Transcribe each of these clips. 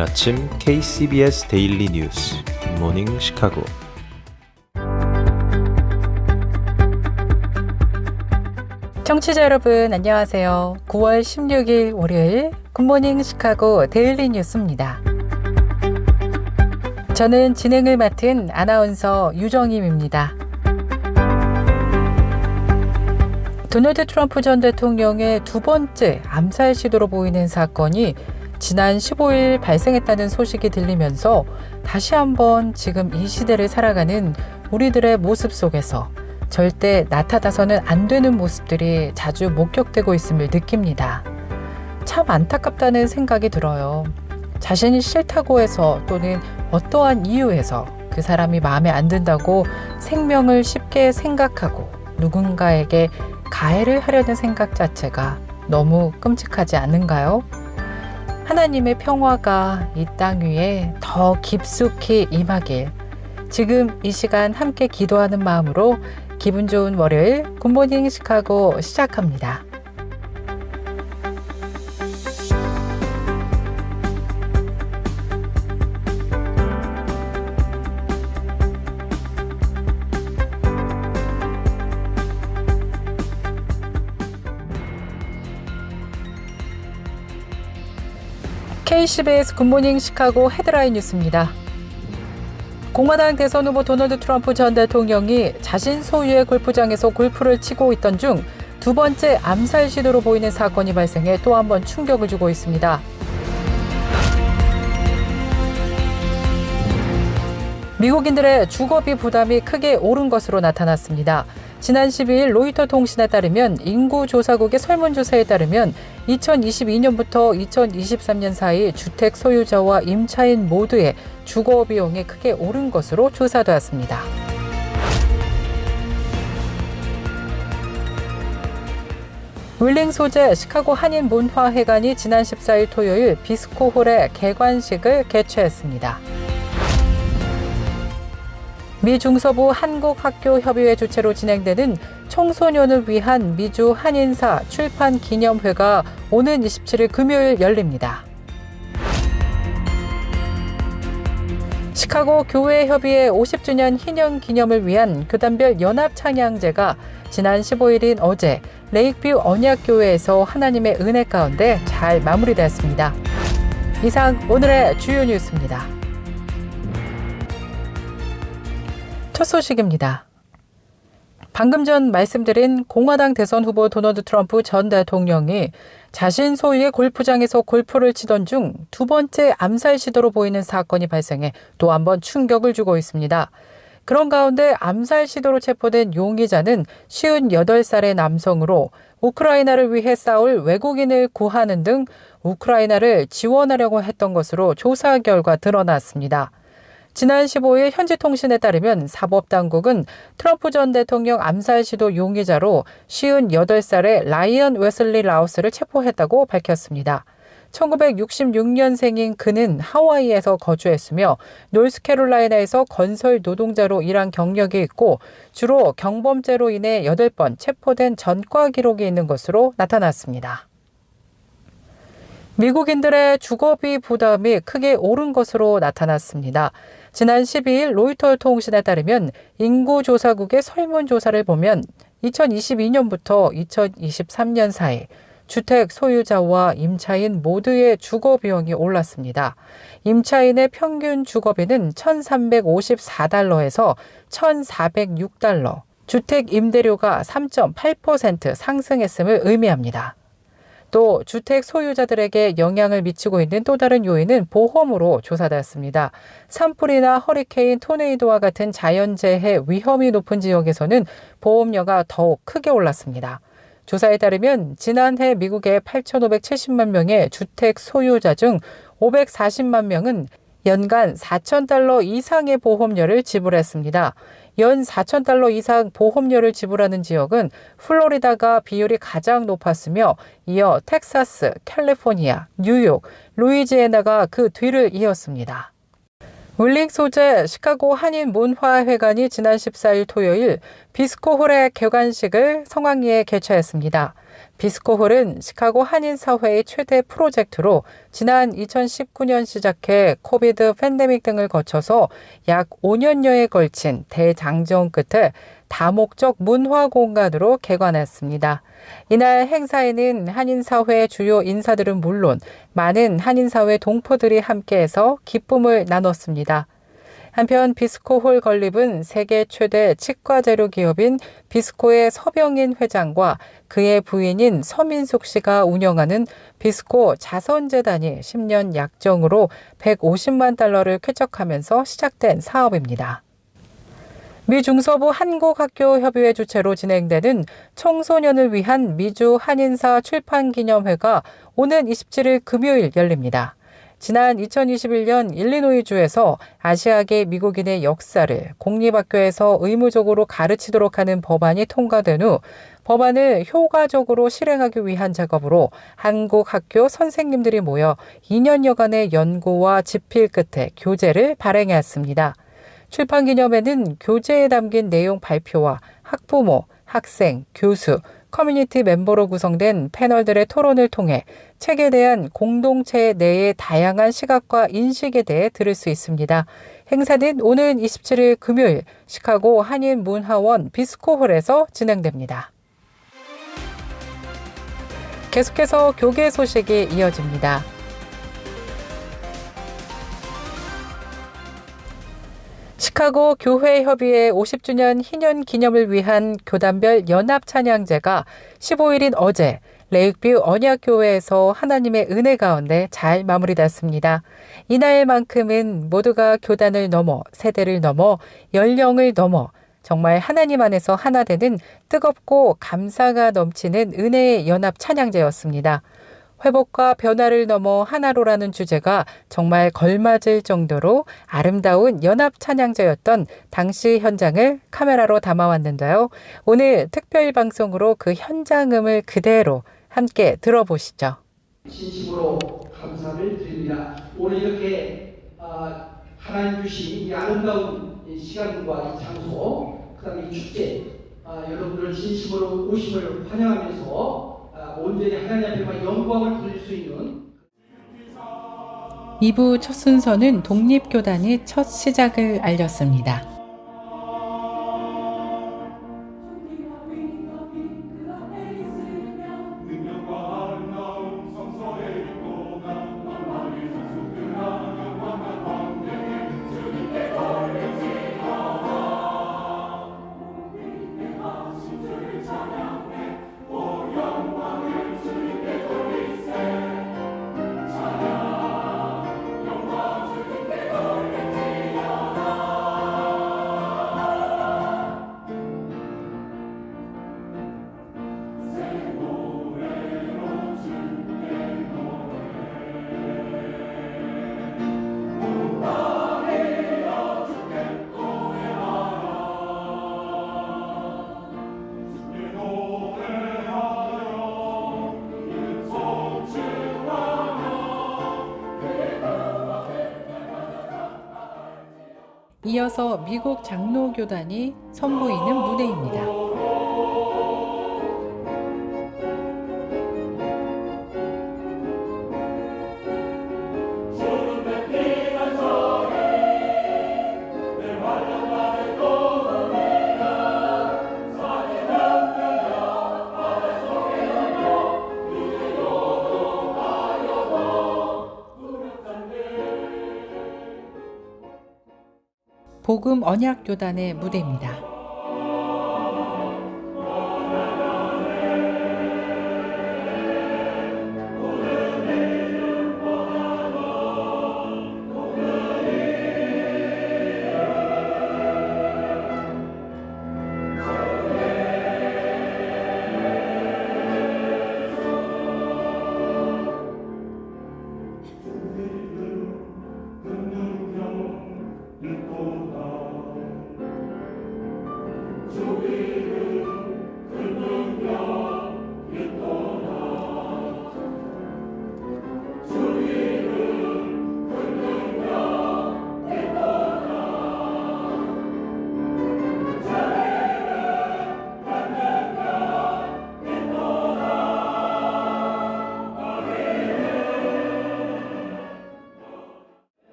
오늘 아침 KCBS 데일리 뉴스 굿모닝 시카고. 청취자 여러분 안녕하세요. 9월 16일 월요일 굿모닝 시카고 데일리 뉴스입니다. 저는 진행을 맡은 아나운서 유정임입니다. 도널드 트럼프 전 대통령의 두 번째 암살 시도로 보이는 사건이 지난 15일 발생했다는 소식이 들리면서 다시 한번 지금 이 시대를 살아가는 우리들의 모습 속에서 절대 나타나서는 안 되는 모습들이 자주 목격되고 있음을 느낍니다. 참 안타깝다는 생각이 들어요. 자신이 싫다고 해서 또는 어떠한 이유에서 그 사람이 마음에 안 든다고 생명을 쉽게 생각하고 누군가에게 가해를 하려는 생각 자체가 너무 끔찍하지 않은가요? 하나님의 평화가 이 땅 위에 더 깊숙이 임하길 지금 이 시간 함께 기도하는 마음으로 기분 좋은 월요일 굿모닝 시카고 시작합니다. KCBS 굿모닝 시카고 헤드라인 뉴스입니다. 공화당 대선 후보 도널드 트럼프 전 대통령이 자신 소유의 골프장에서 골프를 치고 있던 중 두 번째 암살 시도로 보이는 사건이 발생해 또 한 번 충격을 주고 있습니다. 미국인들의 주거비 부담이 크게 오른 것으로 나타났습니다. 지난 12일 로이터 통신에 따르면 인구조사국의 설문조사에 따르면 2022년부터 2023년 사이 주택 소유자와 임차인 모두의 주거 비용이 크게 오른 것으로 조사되었습니다. 윌링 소재 시카고 한인문화회관이 지난 14일 토요일 비스코홀의 개관식을 개최했습니다. 미 중서부 한국학교협의회 주최로 진행되는 청소년을 위한 미주 한인사 출판 기념회가 오는 27일 금요일 열립니다. 시카고 교회협의회 50주년 희년 기념을 위한 교단별 연합 찬양제가 지난 15일인 어제 레이크뷰 언약교회에서 하나님의 은혜 가운데 잘 마무리되었습니다. 이상 오늘의 주요 뉴스입니다. 첫 소식입니다. 방금 전 말씀드린 공화당 대선 후보 도널드 트럼프 전 대통령이 자신 소유의 골프장에서 골프를 치던 중 두 번째 암살 시도로 보이는 사건이 발생해 또 한 번 충격을 주고 있습니다. 그런 가운데 암살 시도로 체포된 용의자는 58살의 남성으로 우크라이나를 위해 싸울 외국인을 구하는 등 우크라이나를 지원하려고 했던 것으로 조사 결과 드러났습니다. 지난 15일 현지 통신에 따르면 사법당국은 트럼프 전 대통령 암살 시도 용의자로 58살의 라이언 웨슬리 라우스를 체포했다고 밝혔습니다. 1966년생인 그는 하와이에서 거주했으며 노스캐롤라이나에서 건설 노동자로 일한 경력이 있고 주로 경범죄로 인해 8번 체포된 전과 기록이 있는 것으로 나타났습니다. 미국인들의 주거비 부담이 크게 오른 것으로 나타났습니다. 지난 12일 로이터 통신에 따르면 인구조사국의 설문조사를 보면 2022년부터 2023년 사이 주택 소유자와 임차인 모두의 주거 비용이 올랐습니다. 임차인의 평균 주거비는 $1,354에서 $1,406, 주택 임대료가 3.8% 상승했음을 의미합니다. 또 주택 소유자들에게 영향을 미치고 있는 또 다른 요인은 보험으로 조사되었습니다. 산불이나 허리케인, 토네이도와 같은 자연재해 위험이 높은 지역에서는 보험료가 더욱 크게 올랐습니다. 조사에 따르면 지난해 미국의 8,570만 명의 주택 소유자 중 540만 명은 연간 $4,000 이상의 보험료를 지불했습니다. 연 $4,000 이상 보험료를 지불하는 지역은 플로리다가 비율이 가장 높았으며 이어 텍사스, 캘리포니아, 뉴욕, 루이지애나가 그 뒤를 이었습니다. 울링 소재 시카고 한인문화회관이 지난 14일 토요일 비스코홀의 개관식을 성황리에 개최했습니다. 비스코홀은 시카고 한인사회의 최대 프로젝트로 지난 2019년 시작해 코비드 팬데믹 등을 거쳐서 약 5년여에 걸친 대장정 끝에 다목적 문화공간으로 개관했습니다. 이날 행사에는 한인사회 주요 인사들은 물론 많은 한인사회 동포들이 함께해서 기쁨을 나눴습니다. 한편 비스코홀 건립은 세계 최대 치과재료 기업인 비스코의 서병인 회장과 그의 부인인 서민숙 씨가 운영하는 비스코 자선재단이 10년 약정으로 150만 달러를 쾌척하면서 시작된 사업입니다. 미 중서부 한국학교협의회 주최로 진행되는 청소년을 위한 미주 한인사 출판기념회가 오는 27일 금요일 열립니다. 지난 2021년 일리노이주에서 아시아계 미국인의 역사를 공립학교에서 의무적으로 가르치도록 하는 법안이 통과된 후 법안을 효과적으로 실행하기 위한 작업으로 한국 학교 선생님들이 모여 2년여간의 연구와 집필 끝에 교재를 발행했습니다. 출판기념회는 교재에 담긴 내용 발표와 학부모, 학생, 교수, 커뮤니티 멤버로 구성된 패널들의 토론을 통해 책에 대한 공동체 내의 다양한 시각과 인식에 대해 들을 수 있습니다. 행사는 오는 27일 금요일 시카고 한인문화원 비스코홀에서 진행됩니다. 계속해서 교계 소식이 이어집니다. 시카고 교회협의회 50주년 희년 기념을 위한 교단별 연합 찬양제가 15일인 어제 레이크뷰 언약교회에서 하나님의 은혜 가운데 잘 마무리됐습니다. 이날만큼은 모두가 교단을 넘어 세대를 넘어 연령을 넘어 정말 하나님 안에서 하나 되는 뜨겁고 감사가 넘치는 은혜의 연합 찬양제였습니다. 회복과 변화를 넘어 하나로라는 주제가 정말 걸맞을 정도로 아름다운 연합 찬양제였던 당시 현장을 카메라로 담아왔는데요. 오늘 특별 방송으로 그 현장음을 그대로 함께 들어보시죠. 진심으로 감사를 드립니다. 오늘 이렇게 하나님 주신 이 아름다운 시간과 이 장소, 그다음에 이 축제, 여러분들 진심으로 오심을 환영하면서 온전히 하나님 앞에만 영광을 돌릴 수 있는 2부 첫 순서는 독립교단이 첫 시작을 알렸습니다. 이어서 미국 장로교단이 선보이는 무대입니다. 복음 언약교단의 무대입니다.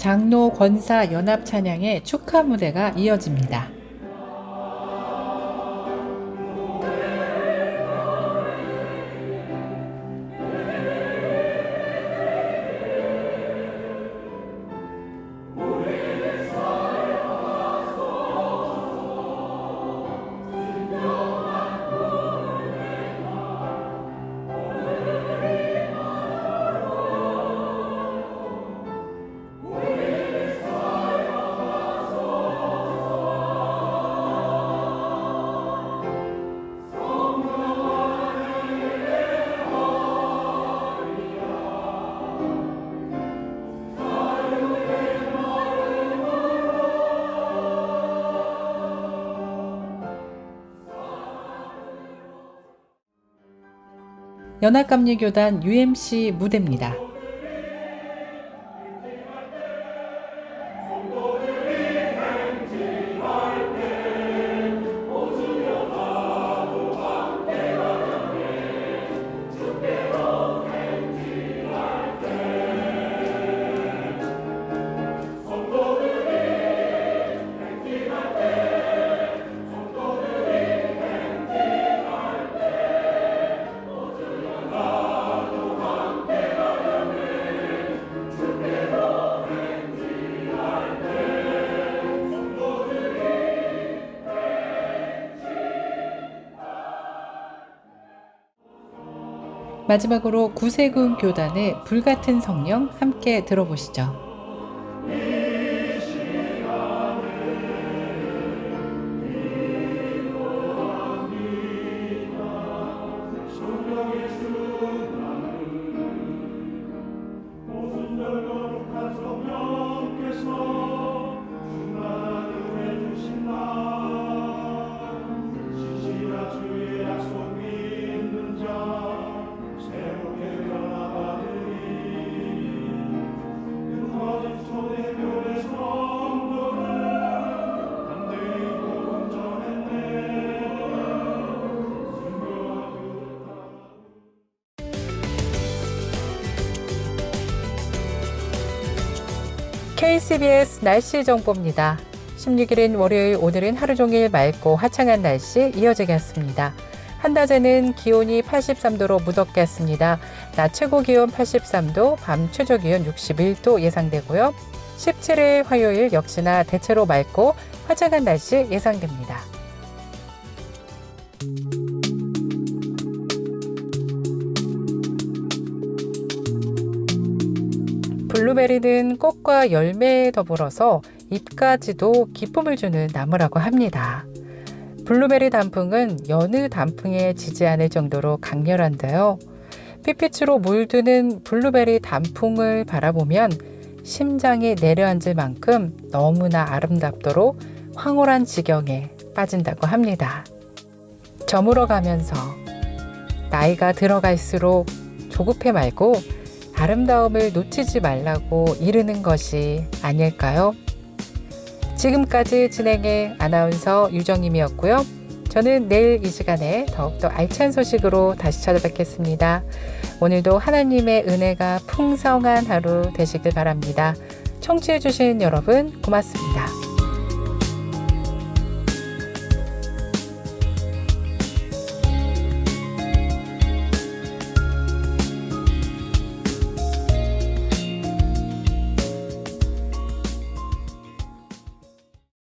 장로 권사 연합 찬양의 축하 무대가 이어집니다. 연합감리교단 UMC 무대입니다. 마지막으로 구세군 교단의 불같은 성령 함께 들어보시죠. KCBS 날씨 정보입니다. 16일인 월요일, 오늘은 하루 종일 맑고 화창한 날씨 이어지겠습니다. 한낮에는 기온이 83도로 무덥겠습니다. 낮 최고 기온 83도, 밤 최저 기온 61도 예상되고요. 17일 화요일 역시나 대체로 맑고 화창한 날씨 예상됩니다. 블루베리는 꽃과 열매에 더불어서 잎까지도 기쁨을 주는 나무라고 합니다. 블루베리 단풍은 여느 단풍에 지지 않을 정도로 강렬한데요. 핏빛으로 물드는 블루베리 단풍을 바라보면 심장이 내려앉을 만큼 너무나 아름답도록 황홀한 지경에 빠진다고 합니다. 저물어 가면서 나이가 들어갈수록 조급해 말고 아름다움을 놓치지 말라고 이르는 것이 아닐까요? 지금까지 진행의 아나운서 유정임이었고요. 저는 내일 이 시간에 더욱더 알찬 소식으로 다시 찾아뵙겠습니다. 오늘도 하나님의 은혜가 풍성한 하루 되시길 바랍니다. 청취해주신 여러분 고맙습니다.